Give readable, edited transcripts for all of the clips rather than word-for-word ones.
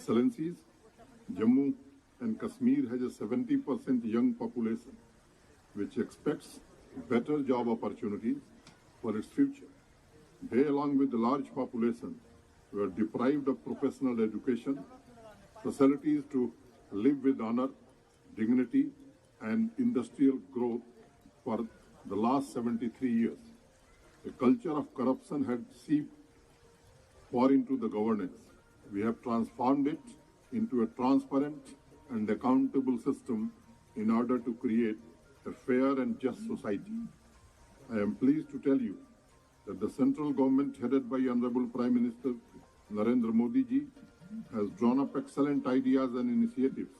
Excellencies, Jammu and Kashmir has a 70% young population, which expects better job opportunities for its future. They, along with the large population, were deprived of professional education, facilities to live with honor, dignity, and industrial growth for the last 73 years. A culture of corruption had seeped far into the governance. We have transformed it into a transparent and accountable system in order to create a fair and just society. I am pleased to tell you that the central government headed by Honorable Prime Minister Narendra Modi ji has drawn up excellent ideas and initiatives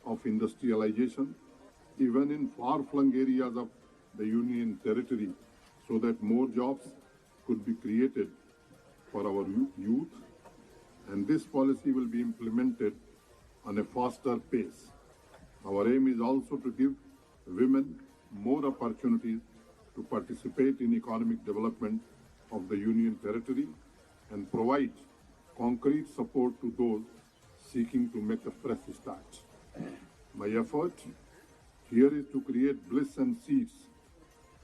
of industrialization even in far-flung areas of the Union territory so that more jobs could be created for our youth, and this policy will be implemented on a faster pace. Our aim is also to give women more opportunities to participate in economic development of the Union territory and provide concrete support to those seeking to make a fresh start. My effort here is to create bliss and seeds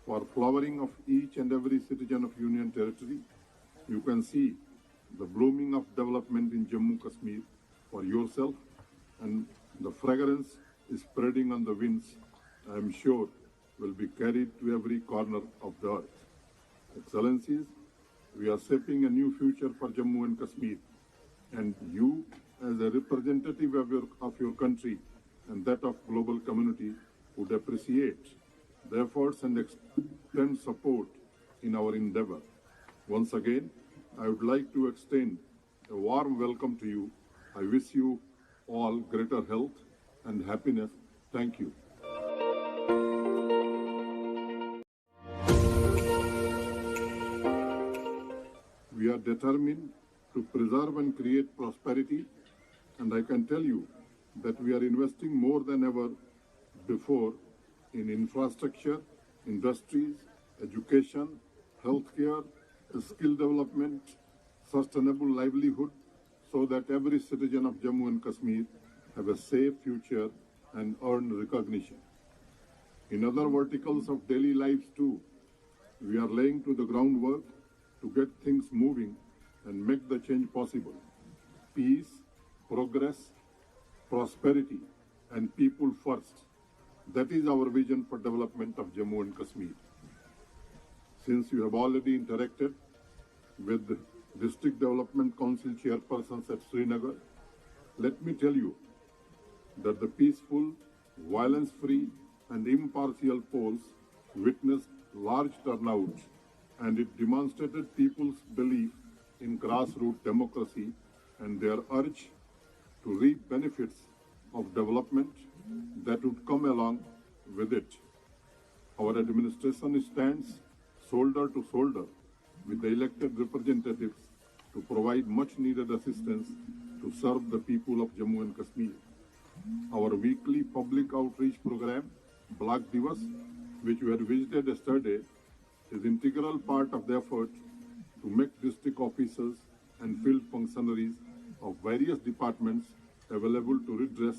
for flowering of each and every citizen of Union territory. You can see the blooming of development in Jammu Kashmir for yourself, and the fragrance is spreading on the winds. I am sure will be carried to every corner of the earth. Excellencies, we are shaping a new future for Jammu and Kashmir, and you, as a representative of your country and that of global community, would appreciate the efforts and extend support in our endeavor. Once again, I would like to extend a warm welcome to you. I wish you all greater health and happiness. Thank you. We are determined to preserve and create prosperity, and I can tell you that we are investing more than ever before in infrastructure, industries, education, healthcare, skill development, sustainable livelihood, so that every citizen of Jammu and Kashmir have a safe future and earn recognition. In other verticals of daily lives too, we are laying to the groundwork to get things moving and make the change possible. Peace, progress, prosperity, and people first. That is our vision for development of Jammu and Kashmir. Since you have already interacted with the District Development Council chairpersons at Srinagar, let me tell you that the peaceful, violence-free and impartial polls witnessed large turnout, and it demonstrated people's belief in grassroots democracy and their urge to reap benefits of development that would come along with it. Our administration stands shoulder to shoulder with the elected representatives to provide much needed assistance to serve the people of Jammu and Kashmir. Our weekly public outreach program, Block Divas, which we had visited yesterday, is integral part of the effort to make district officers and field functionaries of various departments available to redress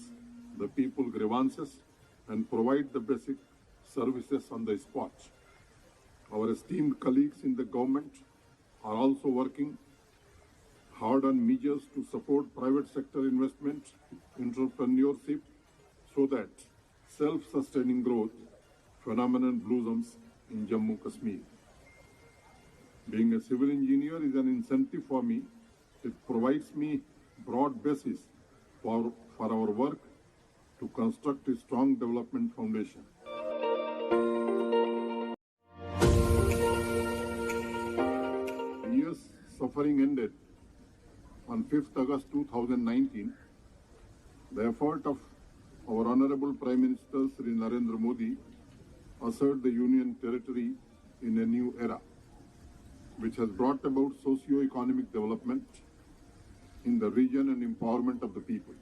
the people's grievances and provide the basic services on the spot. Our esteemed colleagues in the government are also working hard on measures to support private sector investment, entrepreneurship, so that self-sustaining growth phenomenon blossoms in Jammu Kashmir. Being a civil engineer is an incentive for me. It provides me broad basis for our work to construct a strong development foundation. Years suffering ended on 5th August 2019. The effort of our Honorable Prime Minister Sri Narendra Modi ushered the Union territory in a new era, which has brought about socio-economic development in the region and empowerment of the people.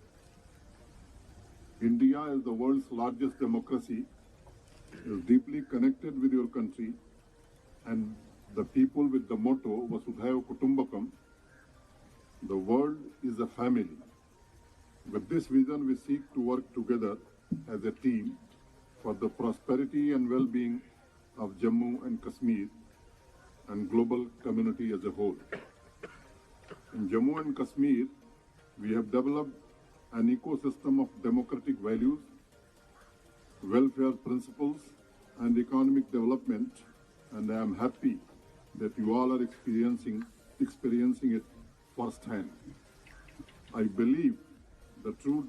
India, as the world's largest democracy, is deeply connected with your country, and the people with the motto Vasudhaiva Kutumbakam, the world is a family. With this vision, we seek to work together as a team for the prosperity and well-being of Jammu and Kashmir and global community as a whole. In Jammu and Kashmir, we have developed an ecosystem of democratic values, welfare principles, and economic development, and I am happy that you all are experiencing it firsthand. I believe the true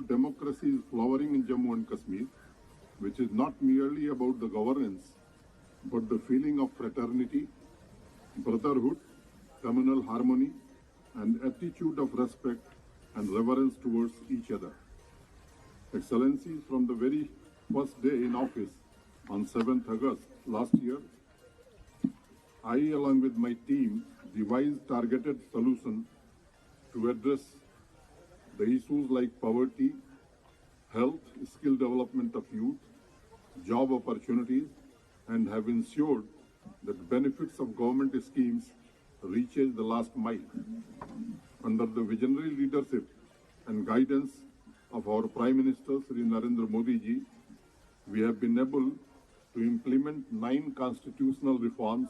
democracy is flowering in Jammu and Kashmir, which is not merely about the governance, but the feeling of fraternity, brotherhood, communal harmony, and attitude of respect and reverence towards each other. Excellencies, from the very first day in office on 7th August last year, I, along with my team, devised targeted solutions to address the issues like poverty, health, skill development of youth, job opportunities, and have ensured that benefits of government schemes reaches the last mile. Under the visionary leadership and guidance of our Prime Minister Sri Narendra Modi ji, we have been able to implement 9 constitutional reforms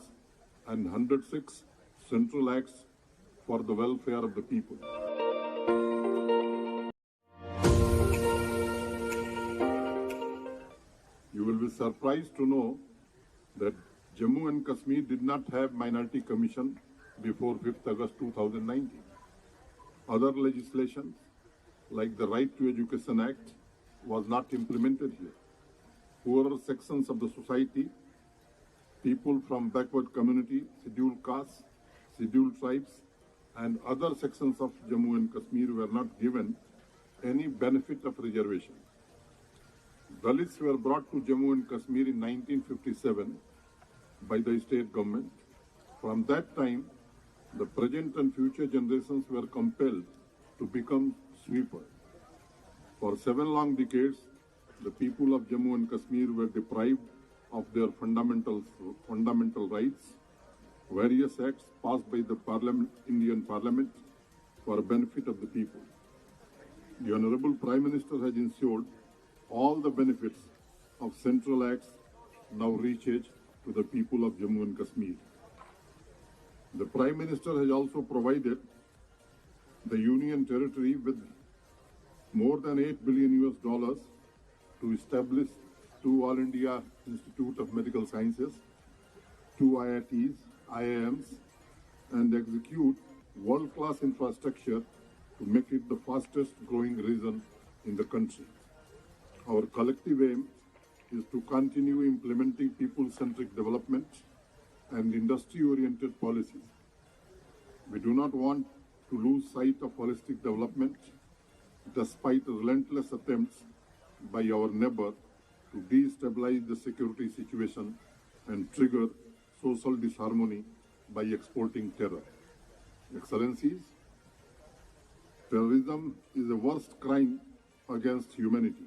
and 106 central acts for the welfare of the people. You will be surprised to know that Jammu and Kashmir did not have Minority Commission before 5th August 2019. Other legislation, like the Right to Education Act, was not implemented here. Poorer sections of the society, people from backward community, scheduled castes, scheduled tribes, and other sections of Jammu and Kashmir were not given any benefit of reservation. Dalits were brought to Jammu and Kashmir in 1957 by the state government. From that time, the present and future generations were compelled to become sweepers. For 7 long decades, the people of Jammu and Kashmir were deprived of their fundamental rights. Various acts passed by the Indian Parliament for benefit of the people. The Honorable Prime Minister has ensured all the benefits of central acts now reaches to the people of Jammu and Kashmir. The Prime Minister has also provided the Union Territory with more than $8 billion to establish 2 All India Institute of Medical Sciences, 2 IITs, IIMs, and execute world-class infrastructure to make it the fastest growing region in the country. Our collective aim is to continue implementing people-centric development and industry-oriented policies. We do not want to lose sight of holistic development despite relentless attempts by our neighbor to destabilize the security situation and trigger social disharmony by exporting terror. Excellencies, terrorism is the worst crime against humanity.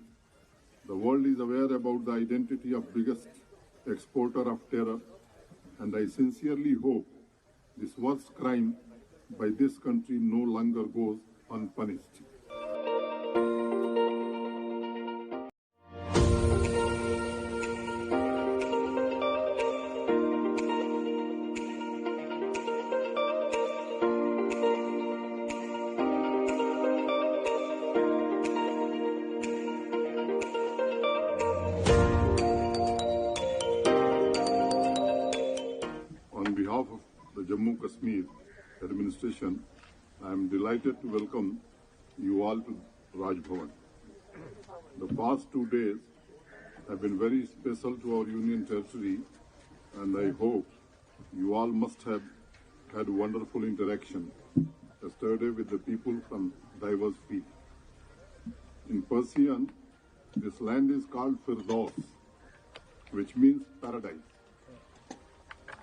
The world is aware about the identity of biggest exporter of terror, and I sincerely hope this worst crime by this country no longer goes unpunished. On behalf of the Jammu Kashmir administration, I am delighted to welcome you all to Raj Bhavan. The past 2 days have been very special to our Union Territory, and I hope you all must have had wonderful interaction yesterday with the people from diverse fields. In Persian, this land is called Firdaus, which means paradise.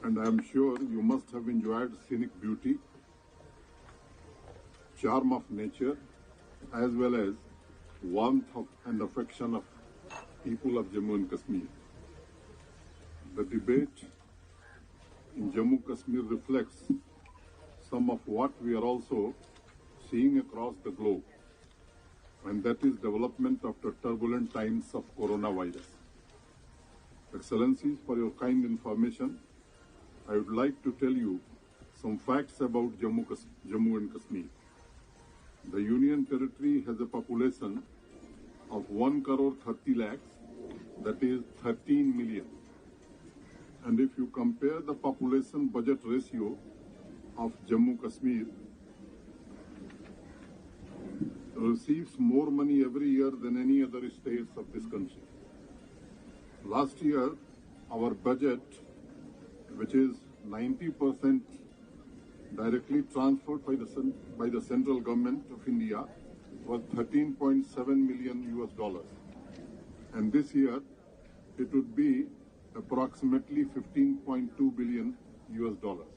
And I am sure you must have enjoyed scenic beauty, charm of nature, as well as warmth and affection of people of Jammu and Kashmir. The debate in Jammu Kashmir reflects some of what we are also seeing across the globe, and that is development after turbulent times of coronavirus. Excellencies, for your kind information, I would like to tell you some facts about Jammu and Kashmir. The Union Territory has a population of 1 crore 30 lakhs, that is 13 million. And if you compare the population budget ratio of Jammu Kashmir, receives more money every year than any other states of this country. Last year, our budget, which is 90% directly transferred by the central government of India, was $13.7 million US. And this year, it would be approximately $15.2 billion US.